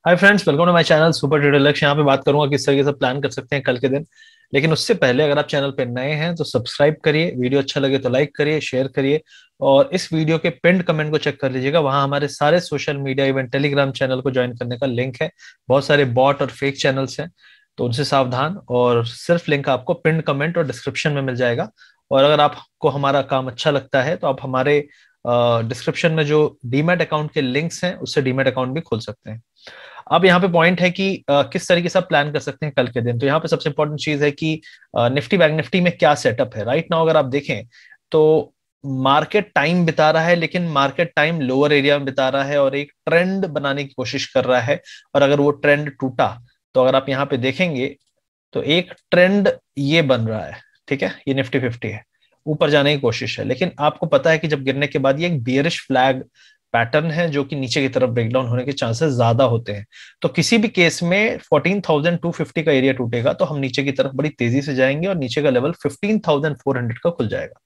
Hi friends, welcome to my channel super trader Lakshya. यहाँ पे बात करूंगा किस तरीके से प्लान कर सकते हैं कल के दिन। लेकिन उससे पहले अगर आप चैनल पे नए हैं तो सब्सक्राइब करिए, वीडियो अच्छा लगे तो लाइक करिए, शेयर करिए। और इस वीडियो के पिंड कमेंट को चेक कर लीजिएगा, वहां हमारे सारे social media even Telegram channel को ज्वाइन करने का लिंक है। बहुत सारे बॉट और फेक चैनल्स हैं, तो उनसे सावधान। और सिर्फ लिंक आपको पिंड कमेंट और डिस्क्रिप्शन में मिल जाएगा। और अगर आपको हमारा काम अच्छा लगता है तो आप हमारे डिस्क्रिप्शन में जो डीमैट अकाउंट के लिंक्स हैं उससे डीमैट अकाउंट भी खोल सकते हैं। अब यहाँ पे पॉइंट है कि किस तरीके से आप प्लान कर सकते हैं कल के दिन। तो यहाँ पे सबसे इंपॉर्टेंट चीज है कि निफ्टी बैंक निफ्टी में क्या सेटअप है राइट नाउ। अगर आप देखें तो मार्केट टाइम बिता रहा है, लेकिन मार्केट टाइम लोअर एरिया में बिता रहा है और एक ट्रेंड बनाने की कोशिश कर रहा है। और अगर वो ट्रेंड टूटा तो अगर आप यहाँ पे देखेंगे तो एक ट्रेंड ये बन रहा है। ठीक है, ये निफ्टी 50 है, ऊपर जाने की कोशिश है, लेकिन आपको पता है कि जब गिरने के बाद ये एक बियरिश फ्लैग पैटर्न है जो कि नीचे की तरफ ब्रेकडाउन होने के चांसेस ज्यादा होते हैं। तो किसी भी केस में 14,250 का एरिया टूटेगा तो हम नीचे की तरफ बड़ी तेजी से जाएंगे और नीचे का लेवल 15,400 का खुल जाएगा।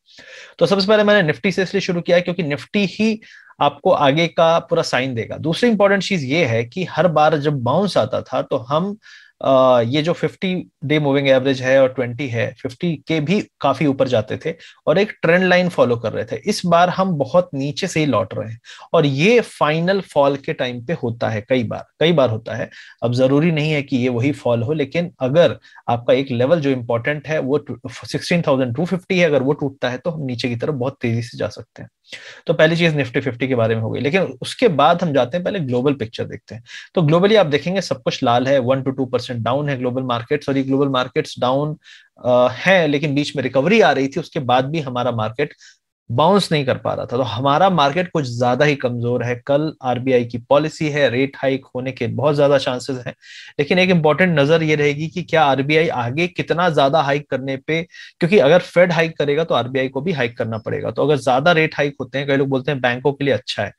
तो सबसे पहले मैंने निफ्टी से इसलिए शुरू किया है क्योंकि निफ्टी ही आपको आगे का पूरा साइन देगा। दूसरी इंपॉर्टेंट चीज ये है कि हर बार जब बाउंस आता था तो हम ये जो 50 डे मूविंग एवरेज है और 20 है, 50 के भी काफी ऊपर जाते थे और एक ट्रेंड लाइन फॉलो कर रहे थे। इस बार हम बहुत नीचे से ही लौट रहे हैं और ये फाइनल फॉल के टाइम पे होता है, कई बार होता है। अब जरूरी नहीं है कि ये वही फॉल हो, लेकिन अगर आपका एक लेवल जो इंपॉर्टेंट है वो 16,250 है, अगर वो टूटता है तो हम नीचे की तरफ बहुत तेजी से जा सकते हैं। तो पहली चीज निफ्टी 50 के बारे में हो गई, लेकिन उसके बाद हम जाते हैं, पहले ग्लोबल पिक्चर देखते हैं। तो ग्लोबली आप देखेंगे सब कुछ लाल है, 1 to 2% डाउन है ग्लोबल मार्केट्स। और ये ग्लोबल मार्केट्स डाउन है, लेकिन बीच में रिकवरी आ रही थी, उसके बाद भी हमारा मार्केट बाउंस नहीं कर पा रहा था। तो हमारा मार्केट कुछ ज्यादा ही कमजोर है। कल आरबीआई की पॉलिसी है, रेट हाइक होने के बहुत ज्यादा चांसेस हैं। लेकिन एक इंपॉर्टेंट नजर ये रहेगी कि क्या आरबीआई आगे कितना ज्यादा हाइक करने पे, क्योंकि अगर फेड हाइक करेगा तो आरबीआई को भी हाइक करना पड़ेगा। तो अगर ज्यादा रेट हाइक होते हैं, कई लोग बोलते हैं बैंकों के लिए अच्छा है,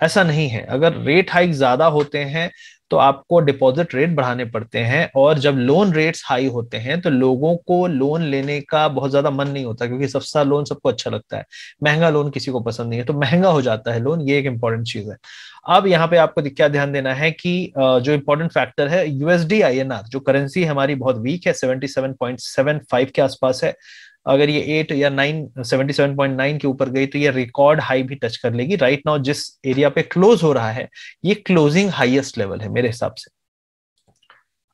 ऐसा नहीं है। अगर रेट हाइक ज्यादा होते हैं तो आपको डिपॉजिट रेट बढ़ाने पड़ते हैं, और जब लोन रेट्स हाई होते हैं तो लोगों को लोन लेने का बहुत ज्यादा मन नहीं होता, क्योंकि सस्ता लोन सबको अच्छा लगता है, महंगा लोन किसी को पसंद नहीं है, तो महंगा हो जाता है लोन। ये एक इंपॉर्टेंट चीज है। अब यहाँ पे आपको क्या ध्यान देना है कि जो इंपॉर्टेंट फैक्टर है यूएसडी आईएनआर, जो करेंसी हमारी बहुत वीक है, 77.75 के आसपास है। अगर ये 8 या 9, 77.9 के ऊपर गई तो ये रिकॉर्ड हाई भी टच कर लेगी। राइट नाउ जिस एरिया पे क्लोज हो रहा है ये क्लोजिंग हाईएस्ट लेवल है मेरे हिसाब से।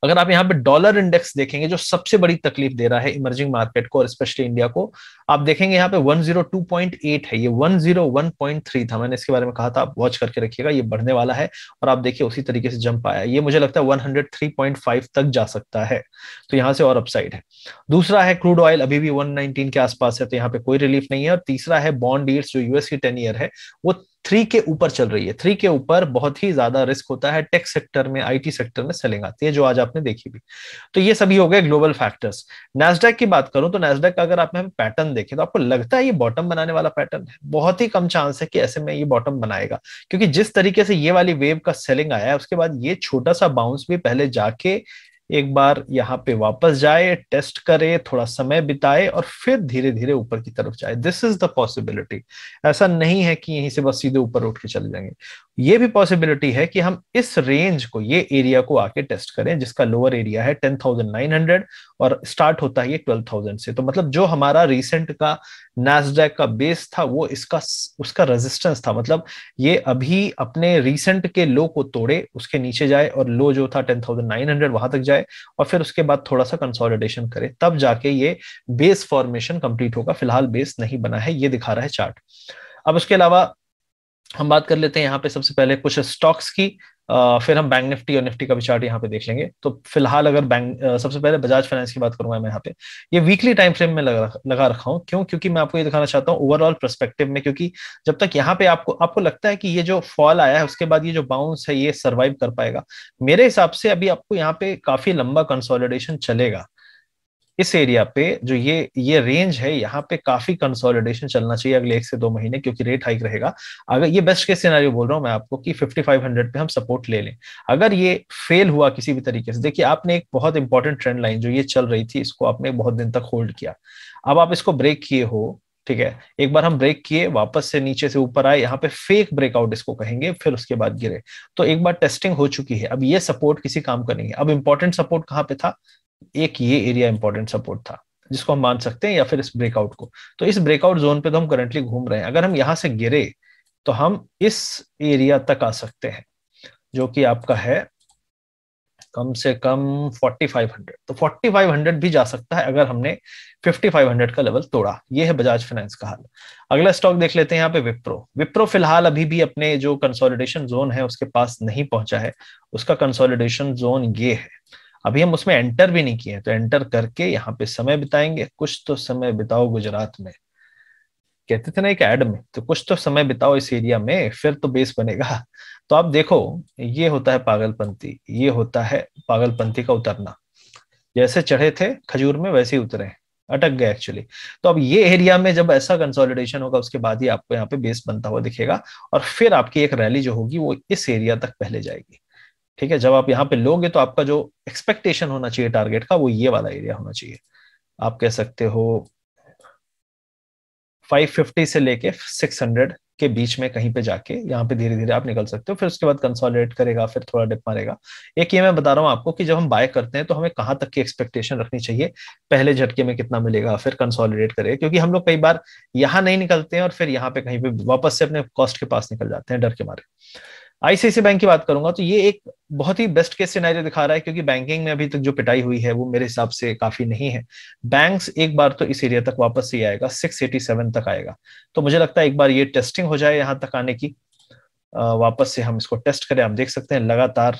अगर आप यहाँ पे डॉलर इंडेक्स देखेंगे जो सबसे बड़ी तकलीफ दे रहा है इमर्जिंग मार्केट को और स्पेशली इंडिया को, आप देखेंगे यहाँ पे 102.8 है, ये 101.3 था। मैंने इसके बारे में कहा था, आप वॉच करके रखिएगा, ये बढ़ने वाला है। और आप देखिए उसी तरीके से जंप आया, ये मुझे लगता है 103.5 तक जा सकता है। तो यहाँ से और अपसाइड है। दूसरा है क्रूड ऑयल, अभी भी 119 के आसपास है, तो यहाँ पे कोई रिलीफ नहीं है। और तीसरा है बॉन्ड यील्ड्स, जो यूएस की 10 ईयर है वो 3 के ऊपर चल रही है। 3 के ऊपर बहुत ही ज्यादा रिस्क होता है। टेक सेक्टर में, आईटी सेक्टर में सेलिंग आती है, जो आज आपने देखी भी। तो ये सभी हो गए ग्लोबल फैक्टर्स। नैस्डैक की बात करूं तो नैस्डैक का अगर आप यहाँ पे पैटर्न देखें तो आपको लगता है ये बॉटम बनाने वाला पैटर्न है। बहुत ही कम चांस है कि ऐसे में ये बॉटम बनाएगा, क्योंकि जिस तरीके से ये वाली वेव का सेलिंग आया है उसके बाद ये छोटा सा बाउंस भी पहले जाके एक बार यहाँ पे वापस जाए, टेस्ट करे, थोड़ा समय बिताए और फिर धीरे धीरे ऊपर की तरफ जाए। This is the possibility. ऐसा नहीं है कि यहीं से बस सीधे ऊपर उठ के चले जाएंगे। ये भी पॉसिबिलिटी है कि हम इस रेंज को, ये एरिया को आके टेस्ट करें, जिसका लोअर एरिया है 10,900 और स्टार्ट होता है ये 12,000 से। तो मतलब जो हमारा रिसेंट का नैस्डैक का बेस था वो इसका उसका रेजिस्टेंस था। मतलब ये अभी अपने रिसेंट के लो को तोड़े, उसके नीचे जाए और लो जो था 10,900 वहां तक जाए, और फिर उसके बाद थोड़ा सा कंसोलिडेशन करे, तब जाके ये बेस फॉर्मेशन कंप्लीट होगा। फिलहाल बेस नहीं बना है, ये दिखा रहा है चार्ट। अब उसके अलावा हम बात कर लेते हैं यहाँ पे सबसे पहले कुछ स्टॉक्स की, फिर हम बैंक निफ्टी और निफ्टी का भी चार्ट यहाँ पे देख लेंगे। तो फिलहाल अगर सबसे पहले बजाज फाइनेंस की बात करूंगा मैं यहाँ पे। ये वीकली टाइम फ्रेम में लगा रखा हूँ। क्यों? क्योंकि मैं आपको ये दिखाना चाहता हूँ ओवरऑल पर्सपेक्टिव में, क्योंकि जब तक यहाँ पे आपको लगता है कि ये जो फॉल आया है उसके बाद ये जो बाउंस है ये सर्वाइव कर पाएगा, मेरे हिसाब से अभी आपको यहाँ पे काफी लंबा कंसोलिडेशन चलेगा। इस एरिया पे जो ये रेंज है, यहाँ पे काफी कंसोलिडेशन चलना चाहिए अगले 1 से 2 महीने, क्योंकि रेट हाइक रहेगा। अगर ये बेस्ट केस सिनेरियो बोल रहा हूं मैं आपको कि 5500 पे हम सपोर्ट ले लें। अगर ये फेल हुआ किसी भी तरीके से, देखिए आपने एक बहुत इंपॉर्टेंट ट्रेंड लाइन जो ये चल रही थी, इसको आपने बहुत दिन तक होल्ड किया। अब आप इसको ब्रेक किए हो ठीक है, एक बार हम ब्रेक किए, वापस से नीचे से ऊपर आए, यहाँ पे फेक ब्रेकआउट इसको कहेंगे, फिर उसके बाद गिरे। तो एक बार टेस्टिंग हो चुकी है, अब ये सपोर्ट किसी काम का नहीं है। अब इंपॉर्टेंट सपोर्ट कहाँ पे था, एक ये एरिया इंपॉर्टेंट सपोर्ट था जिसको हम मान सकते हैं, या फिर इस ब्रेकआउट को। तो इस ब्रेकआउट जोन पे तो हम करंटली घूम रहे हैं। अगर हम यहाँ से गिरे तो हम इस एरिया तक आ सकते हैं, जो कि आपका है कम से कम 4500। तो 4500 भी जा सकता है अगर हमने 5500 का लेवल तोड़ा। ये है बजाज फाइनेंस का हाल। अगला स्टॉक देख लेते हैं यहाँ पे विप्रो। विप्रो फिलहाल अभी भी अपने जो कंसोलिडेशन जोन है उसके पास नहीं पहुंचा है। उसका कंसोलिडेशन जोन ये है, अभी हम उसमें एंटर भी नहीं किए हैं। तो एंटर करके यहाँ पे समय बिताएंगे। कुछ तो समय बिताओ गुजरात में, कहते थे ना एक ऐड में, तो कुछ तो समय बिताओ इस एरिया में, फिर तो बेस बनेगा। तो आप देखो, ये होता है पागलपंती, ये होता है पागलपंती का उतरना। जैसे चढ़े थे खजूर में वैसे ही उतरे, अटक गए एक्चुअली। तो अब ये एरिया में जब ऐसा कंसोलिडेशन होगा उसके बाद ही आपको यहाँ पे बेस बनता हुआ दिखेगा, और फिर आपकी एक रैली जो होगी वो इस एरिया तक पहले जाएगी। ठीक है, जब आप यहाँ पे लोगे तो आपका जो एक्सपेक्टेशन होना चाहिए टारगेट का, वो ये वाला एरिया होना चाहिए। आप कह सकते हो 550 से लेके 600 के बीच में कहीं पे जाके यहाँ पे धीरे धीरे आप निकल सकते हो। फिर उसके बाद कंसोलिडेट करेगा, फिर थोड़ा डिप मारेगा। एक ये मैं बता रहा हूँ आपको कि जब हम बाय करते हैं तो हमें कहाँ तक की एक्सपेक्टेशन रखनी चाहिए, पहले झटके में कितना मिलेगा, फिर कंसोलिडेट करेगा। क्योंकि हम लोग कई बार यहाँ नहीं निकलते हैं और फिर यहाँ पे कहीं पे वापस से अपने कॉस्ट के पास निकल जाते हैं डर के मारे। आईसीआईसी बैंक की बात करूंगा तो ये एक बहुत ही बेस्ट केस सिनेरियो दिखा रहा है, क्योंकि बैंकिंग में अभी तक जो पिटाई हुई है वो मेरे हिसाब से काफी नहीं है। बैंक्स एक बार तो इस एरिया तक वापस से आएगा, 687 तक आएगा। तो मुझे लगता है एक बार ये टेस्टिंग हो जाए यहाँ तक आने की, वापस से हम इसको टेस्ट करें। आप देख सकते हैं लगातार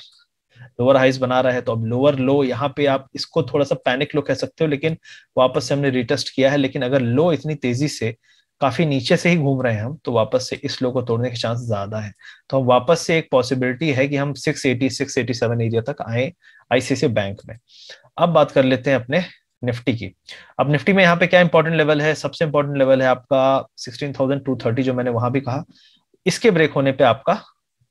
लोअर हाइज बना रहा है। तो अब लोअर लो यहाँ पे आप इसको थोड़ा सा पैनिक लो कह सकते हो, लेकिन वापस से हमने रिटेस्ट किया है। लेकिन अगर लो इतनी तेजी से काफी नीचे से ही घूम रहे हैं हम, तो वापस से इस लो को तोड़ने के चांस ज्यादा है। तो हम वापस से एक पॉसिबिलिटी है कि हम 680 687 एरिया तक आए आईसीआईसी बैंक में। अब बात कर लेते हैं अपने निफ्टी की। अब निफ्टी में यहाँ पे क्या इंपॉर्टेंट लेवल है, सबसे इंपॉर्टेंट लेवल है आपका 16,230, जो मैंने वहां भी कहा। इसके ब्रेक होने पे आपका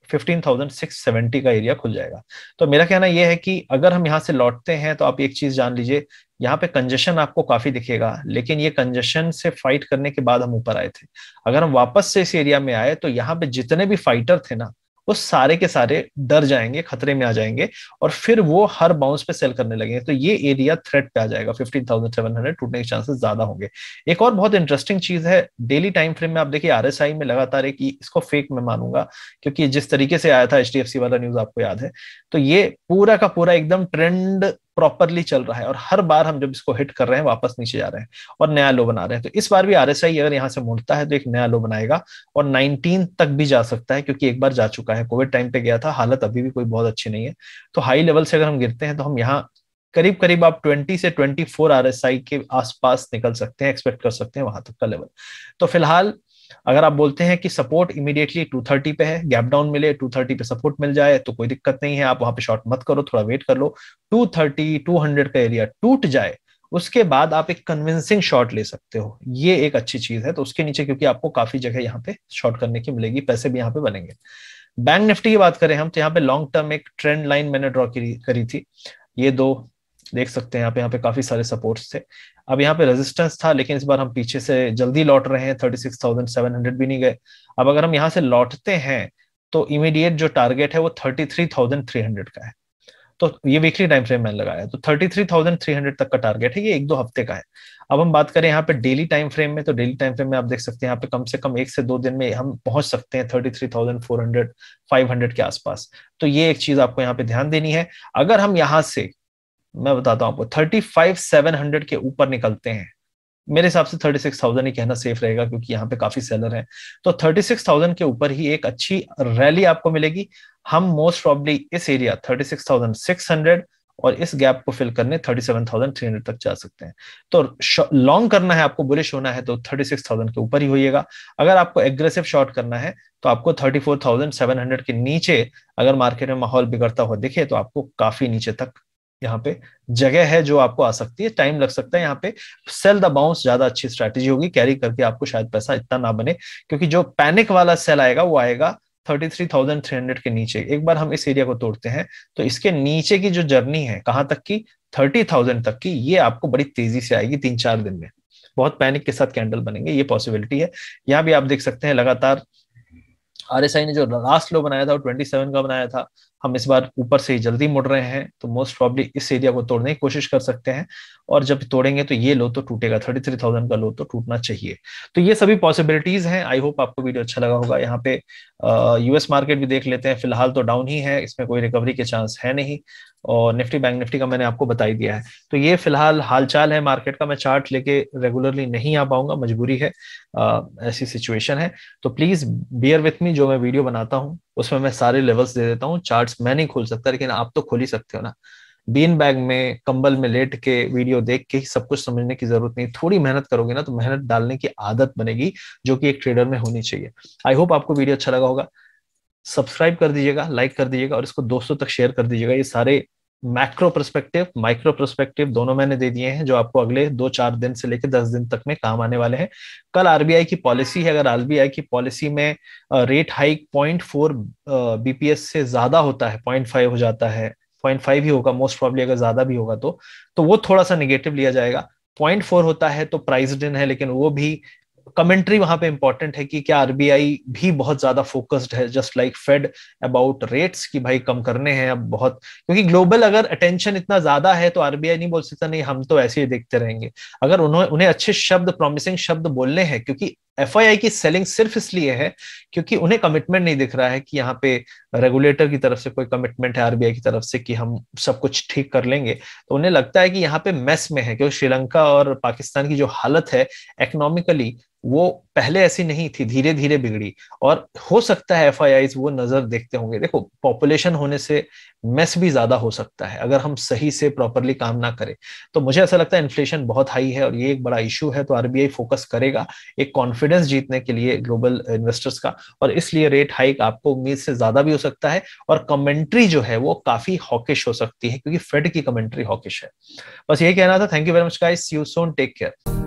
15,670 का एरिया खुल जाएगा। तो मेरा कहना यह है कि अगर हम यहाँ से लौटते हैं तो आप एक चीज जान लीजिए, यहाँ पे कंजेशन आपको काफी दिखेगा, लेकिन ये कंजेशन से फाइट करने के बाद हम ऊपर आए थे। अगर हम वापस से इस एरिया में आए तो यहाँ पे जितने भी फाइटर थे ना, वो सारे के सारे डर जाएंगे, खतरे में आ जाएंगे, और फिर वो हर बाउंस पे सेल करने लगेंगे। तो ये एरिया थ्रेट पे आ जाएगा, 15,700 टूटने के चांसेस ज्यादा होंगे। एक और बहुत इंटरेस्टिंग चीज है, डेली टाइम फ्रेम में आप देखिए आरएसआई में लगातार एक, इसको फेक मैं मानूंगा क्योंकि जिस तरीके से आया था एचडीएफसी वाला न्यूज आपको याद है, तो ये पूरा का पूरा एकदम ट्रेंड प्रॉपरली चल रहा है, और हर बार हम जब इसको हिट कर रहे हैं वापस नीचे जा रहे हैं और नया लो बना रहे हैं। तो इस बार भी आरएसआई अगर यहाँ से मुड़ता है तो एक नया लो बनाएगा, और 19 तक भी जा सकता है, क्योंकि एक बार जा चुका है, कोविड टाइम पे गया था, हालत अभी भी कोई बहुत अच्छी नहीं है। तो हाई लेवल से अगर हम गिरते हैं तो हम यहाँ करीब करीब आप 20 से 24 आरएसआई के आसपास निकल सकते हैं, एक्सपेक्ट कर सकते हैं वहां तक का लेवल। तो फिलहाल अगर आप बोलते हैं कि सपोर्ट इमीडिएटली 230 पे है, गैप डाउन मिले 230 पे सपोर्ट मिल जाए तो कोई दिक्कत नहीं है, आप वहां पे शॉर्ट मत करो, थोड़ा वेट कर लो। 230 200 का एरिया टूट जाए उसके बाद आप एक कन्विंसिंग शॉर्ट ले सकते हो, ये एक अच्छी चीज है। तो उसके नीचे क्योंकि आपको काफी जगह यहाँ पे शॉर्ट करने की मिलेगी, पैसे भी यहाँ पे बनेंगे। बैंक निफ्टी की बात करें हम तो यहाँ पे लॉन्ग टर्म एक ट्रेंड लाइन मैंने ड्रॉ करी थी, ये दो देख सकते हैं यहाँ पे काफी सारे सपोर्ट्स थे। अब यहाँ पे रेजिस्टेंस था, लेकिन इस बार हम पीछे से जल्दी लौट रहे हैं, 36,700 भी नहीं गए। अब अगर हम यहाँ से लौटते हैं तो इमीडिएट जो टारगेट है वो 33,300 का है। तो ये वीकली टाइम फ्रेम मैंने लगाया, तो 33,300 तक का टारगेट है, ये एक दो हफ्ते का है। अब हम बात करें यहाँ पे डेली टाइम फ्रेम में, तो डेली टाइम फ्रेम में आप देख सकते हैं यहाँ पे कम से कम 1 से 2 दिन में हम पहुंच सकते हैं 33,400 500 के आसपास। तो ये एक चीज आपको यहाँ पे ध्यान देनी है। अगर हम यहाँ से, मैं बताता हूं आपको, 35,700 के ऊपर निकलते हैं, मेरे हिसाब से 36,000 ही कहना सेफ रहेगा, क्योंकि यहाँ पे काफी सेलर हैं। तो 36,000 के ऊपर ही एक अच्छी रैली आपको मिलेगी। हम मोस्ट प्रॉब्ली इस एरिया 36,600 और इस गैप को फिल करने 37,300 तक जा सकते हैं। तो लॉन्ग करना है आपको, बुलिश होना है तो 36,000 के ऊपर ही होइएगा। अगर आपको एग्रेसिव शॉर्ट करना है तो आपको 34,700 के नीचे, अगर मार्केट में माहौल बिगड़ता हुआ दिखे तो आपको काफी नीचे तक यहाँ पे जगह है जो आपको आ सकती है, टाइम लग सकता है यहाँ पे। सेल द बाउंस ज्यादा अच्छी स्ट्रैटेजी होगी, कैरी करके आपको शायद पैसा इतना ना बने, क्योंकि जो पैनिक वाला सेल आएगा वो आएगा 33,300 के नीचे। एक बार हम इस एरिया को तोड़ते हैं तो इसके नीचे की जो जर्नी है कहां तक की, 30,000 तक की, ये आपको बड़ी तेजी से आएगी 3-4 दिन में। बहुत पैनिक के साथ कैंडल बनेंगे, ये पॉसिबिलिटी है। यहाँ भी आप देख सकते हैं लगातार आरएसआई ने जो लास्ट लो बनाया था वो 27 का बनाया था। हम इस बार ऊपर से ही जल्दी मुड़ रहे हैं, तो मोस्ट प्रॉब्ली इस एरिया को तोड़ने की कोशिश कर सकते हैं, और जब तोड़ेंगे तो ये लो तो टूटेगा, 33,000 का लो तो टूटना चाहिए। तो ये सभी पॉसिबिलिटीज हैं। आई होप आपको वीडियो अच्छा लगा होगा। यहाँ पे यूएस मार्केट भी देख लेते हैं, फिलहाल तो डाउन ही है, इसमें कोई रिकवरी के चांस है नहीं। और निफ्टी बैंक निफ्टी का मैंने आपको बता ही दिया है। तो ये फिलहाल हालचाल है मार्केट का। मैं चार्ट लेके रेगुलरली नहीं आ पाऊंगा, मजबूरी है, ऐसी सिचुएशन है। तो प्लीज बियर विथ मी, जो मैं वीडियो बनाता हूँ उसमें मैं सारे लेवल्स दे देता हूँ। चार्ट्स मैं नहीं खोल सकता, लेकिन आप तो खोल ही सकते हो ना। बीन बैग में कंबल में लेट के वीडियो देख के ही सब कुछ समझने की जरूरत नहीं। थोड़ी मेहनत करोगे ना तो मेहनत डालने की आदत बनेगी, जो कि एक ट्रेडर में होनी चाहिए। आई होप आपको वीडियो अच्छा लगा होगा। सब्सक्राइब कर दीजिएगा, लाइक कर दीजिएगा, और इसको दोस्तों तक शेयर कर दीजिएगा। ये सारे मैक्रो पर्सपेक्टिव, माइक्रो पर्सपेक्टिव दोनों मैंने दे दिए हैं, जो आपको अगले 2-4 दिन से लेकर 10 दिन तक में काम आने वाले हैं। कल आरबीआई की पॉलिसी है, अगर आरबीआई की पॉलिसी में रेट हाइक 0.4 बीपीएस से ज्यादा होता है, 0.5 हो जाता है, 0.5 ही होगा मोस्ट प्रॉब्ली, अगर ज्यादा भी होगा तो वो थोड़ा सा निगेटिव लिया जाएगा। 0.4 होता है तो प्राइस्ड इन है, लेकिन वो भी कमेंट्री वहां पे इंपॉर्टेंट है कि क्या आरबीआई भी बहुत ज्यादा फोकस्ड है, just like Fed, about rates, कि भाई कम करने हैं अब बहुत, क्योंकि ग्लोबल अगर अटेंशन इतना ज्यादा है तो आरबीआई नहीं बोल सकता नहीं हम तो ऐसे ही देखते रहेंगे। अगर उन्हें अच्छे शब्द, प्रॉमिसिंग शब्द बोलने हैं, क्योंकि एफआईआई की सेलिंग सिर्फ इसलिए है क्योंकि उन्हें कमिटमेंट नहीं दिख रहा है कि यहाँ पे रेगुलेटर की तरफ से कोई कमिटमेंट है आरबीआई की तरफ से कि हम सब कुछ ठीक कर लेंगे। तो उन्हें लगता है कि यहाँ पे मेस में है, क्योंकि श्रीलंका और पाकिस्तान की जो हालत है इकोनॉमिकली, वो पहले ऐसी नहीं थी, धीरे धीरे बिगड़ी। और हो सकता है एफआईआई वो नजर देखते होंगे। देखो, पॉपुलेशन होने से मेस भी ज्यादा हो सकता है अगर हम सही से प्रॉपरली काम ना करें। तो मुझे ऐसा लगता है इन्फ्लेशन बहुत हाई है और ये एक बड़ा इशू है, तो आरबीआई फोकस करेगा एक कॉन्फिडेंस जीतने के लिए ग्लोबल इन्वेस्टर्स का, और इसलिए रेट हाइक आपको उम्मीद से ज्यादा भी हो सकता है, और कमेंट्री जो है वो काफी हॉकिश हो सकती है, क्योंकि फेड की कमेंट्री हॉकिश है। बस यही कहना था। Thank you very much guys, see you soon, take care.